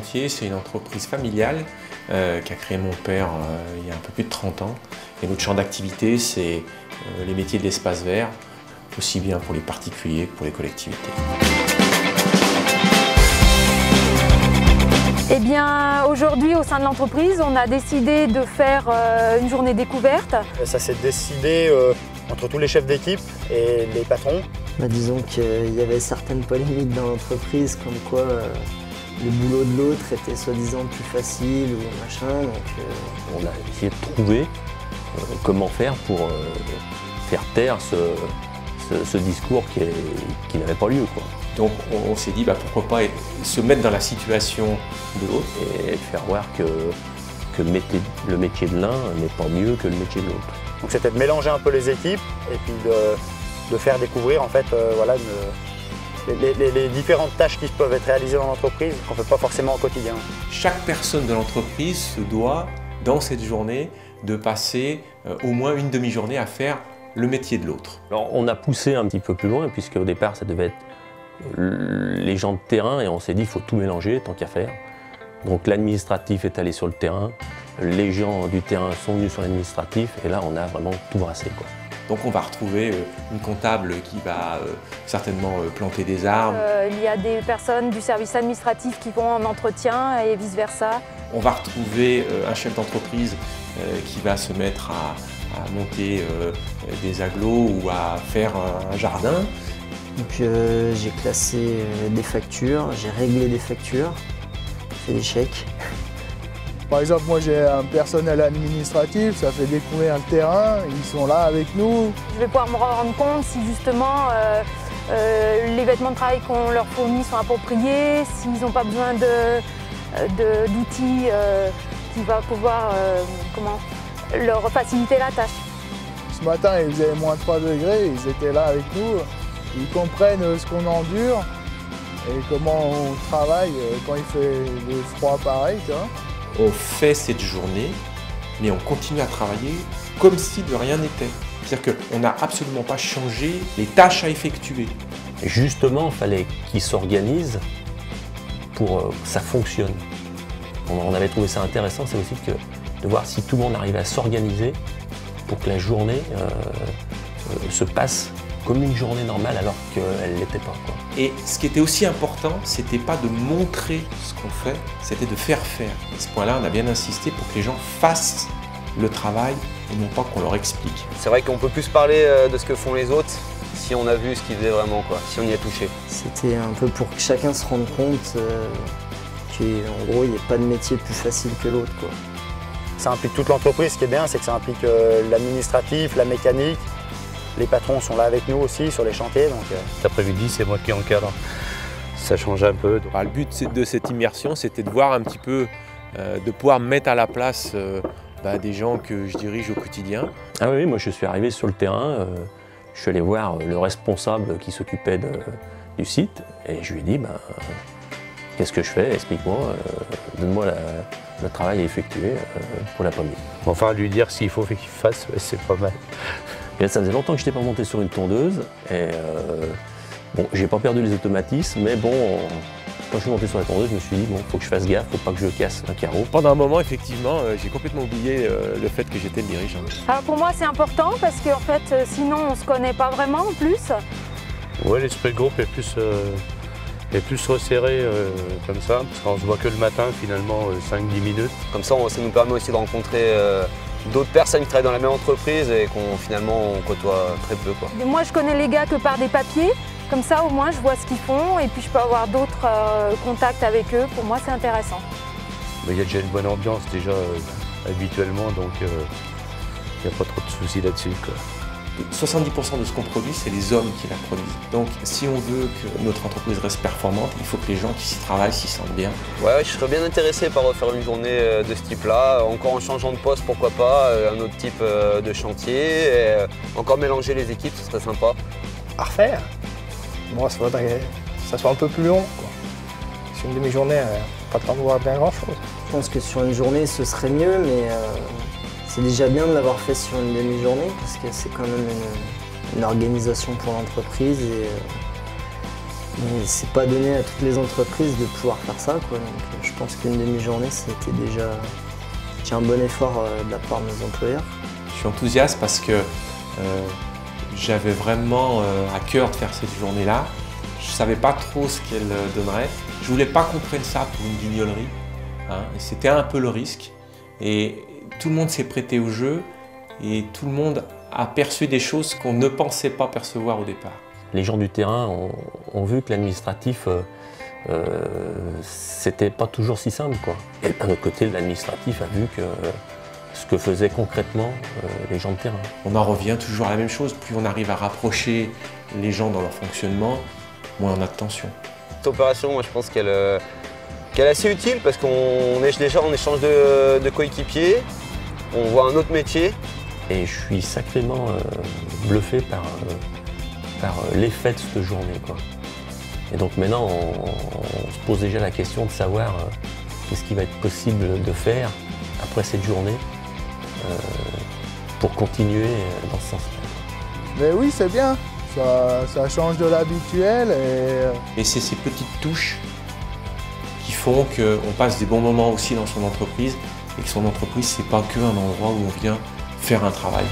Chantier, c'est une entreprise familiale qu'a créée mon père il y a un peu plus de 30 ans. Et notre champ d'activité, c'est les métiers de l'espace vert, aussi bien pour les particuliers que pour les collectivités. Eh bien, aujourd'hui, au sein de l'entreprise, on a décidé de faire une journée découverte. Ça s'est décidé entre tous les chefs d'équipe et les patrons. Disons qu'il y avait certaines polémiques dans l'entreprise, comme quoi le boulot de l'autre était soi-disant plus facile ou machin. Donc, On a essayé de trouver comment faire pour faire taire ce discours qui n'avait pas lieu, quoi. Donc on s'est dit pourquoi pas se mettre dans la situation de l'autre Et faire voir que le métier de l'un n'est pas mieux que le métier de l'autre. Donc c'était de mélanger un peu les équipes et puis de faire découvrir en fait les différentes tâches qui peuvent être réalisées dans l'entreprise qu'on ne fait pas forcément au quotidien. Chaque personne de l'entreprise se doit, dans cette journée, de passer au moins une demi-journée à faire le métier de l'autre. Alors on a poussé un petit peu plus loin, puisque au départ ça devait être les gens de terrain, et on s'est dit il faut tout mélanger tant qu'à faire. Donc l'administratif est allé sur le terrain, les gens du terrain sont venus sur l'administratif, et là on a vraiment tout brassé, quoi. Donc on va retrouver une comptable qui va certainement planter des arbres. Il y a des personnes du service administratif qui vont en entretien et vice-versa. On va retrouver un chef d'entreprise qui va se mettre à monter des agglos ou à faire un jardin. Donc j'ai classé des factures, j'ai réglé des factures, fait des chèques. Par exemple, moi j'ai un personnel administratif, ça fait découvrir le terrain, ils sont là avec nous. Je vais pouvoir me rendre compte si justement les vêtements de travail qu'on leur fournit sont appropriés, s'ils n'ont pas besoin d'outils qui va pouvoir leur faciliter la tâche. Ce matin, il faisait moins 3 degrés, ils étaient là avec nous, ils comprennent ce qu'on endure et comment on travaille quand il fait des froids pareils. On fait cette journée, mais on continue à travailler comme si de rien n'était. C'est-à-dire qu'on n'a absolument pas changé les tâches à effectuer. Et justement, il fallait qu'ils s'organisent pour que ça fonctionne. On avait trouvé ça intéressant, c'est aussi de voir si tout le monde arrivait à s'organiser pour que la journée se passe comme une journée normale alors qu'elle ne l'était pas, quoi. Et ce qui était aussi important, c'était pas de montrer ce qu'on fait, c'était de faire faire. À ce point-là, on a bien insisté pour que les gens fassent le travail et non pas qu'on leur explique. C'est vrai qu'on peut plus parler de ce que font les autres si on a vu ce qu'ils faisaient vraiment, quoi, si on y a touché. C'était un peu pour que chacun se rende compte qu'en gros il n'y a pas de métier plus facile que l'autre, quoi. Ça implique toute l'entreprise, ce qui est bien, c'est que ça implique l'administratif, la mécanique. Les patrons sont là avec nous aussi sur les chantiers. Cet après-midi, c'est moi qui encadre. Ça change un peu. Le but de cette immersion, c'était de voir un petit peu, de pouvoir mettre à la place des gens que je dirige au quotidien. Ah oui, moi je suis arrivé sur le terrain, je suis allé voir le responsable qui s'occupait du site, et je lui ai dit qu'est-ce que je fais, explique-moi, donne-moi le travail à effectuer pour l'après-midi. Enfin, lui dire ce qu'il faut qu'il fasse, c'est pas mal. Et ça faisait longtemps que je n'étais pas monté sur une tondeuse, et bon, j'ai pas perdu les automatismes, mais bon, quand je suis monté sur la tondeuse, je me suis dit, bon, faut que je fasse gaffe, faut pas que je casse un carreau. Pendant un moment, effectivement, j'ai complètement oublié le fait que j'étais le dirigeant. Alors pour moi, c'est important parce qu'en fait, sinon, on se connaît pas vraiment en plus. Ouais, l'esprit de groupe est plus resserré comme ça, parce qu'on se voit que le matin, finalement, 5-10 minutes. Comme ça nous permet aussi de rencontrer d'autres personnes qui travaillent dans la même entreprise et qu'on finalement on côtoie très peu, quoi. Moi, je connais les gars que par des papiers. Comme ça, au moins, je vois ce qu'ils font et puis je peux avoir d'autres contacts avec eux. Pour moi, c'est intéressant. Il y a déjà une bonne ambiance déjà habituellement, donc il n'y a pas trop de soucis là-dessus, quoi. 70% de ce qu'on produit, c'est les hommes qui la produisent. Donc si on veut que notre entreprise reste performante, il faut que les gens qui s'y travaillent s'y sentent bien. Ouais, je serais bien intéressé par refaire une journée de ce type-là, encore en changeant de poste, pourquoi pas, un autre type de chantier, et encore mélanger les équipes, ce serait sympa. À refaire, moi, ça faudrait que ça soit un peu plus long, quoi. Sur une demi-journée, pas de temps de voir bien grand-chose. Je pense que sur une journée ce serait mieux, mais c'est déjà bien de l'avoir fait sur une demi-journée parce que c'est quand même une organisation pour l'entreprise Mais c'est pas donné à toutes les entreprises de pouvoir faire ça, quoi. Donc je pense qu'une demi-journée, c'était déjà un bon effort de la part de nos employeurs. Je suis enthousiaste parce que j'avais vraiment à cœur de faire cette journée-là. Je ne savais pas trop ce qu'elle donnerait. Je ne voulais pas qu'on prenne ça pour une guignolerie. Hein. C'était un peu le risque. Et tout le monde s'est prêté au jeu et tout le monde a perçu des choses qu'on ne pensait pas percevoir au départ. Les gens du terrain ont vu que l'administratif, c'était pas toujours si simple, quoi. Et d'un autre côté, l'administratif a vu que ce que faisaient concrètement les gens de terrain. On en revient toujours à la même chose. Plus on arrive à rapprocher les gens dans leur fonctionnement, moins on a de tension. Cette opération, moi, je pense qu'elle est assez utile parce qu'on est déjà en échange de coéquipiers, on voit un autre métier. Et je suis sacrément bluffé par l'effet de cette journée, quoi. Et donc maintenant, on se pose déjà la question de savoir qu'est-ce qui va être possible de faire après cette journée pour continuer dans ce sens-là. Mais oui, c'est bien, ça change de l'habituel. Et c'est ces petites touches qui font qu'on passe des bons moments aussi dans son entreprise et que son entreprise, c'est pas qu'un endroit où on vient faire un travail.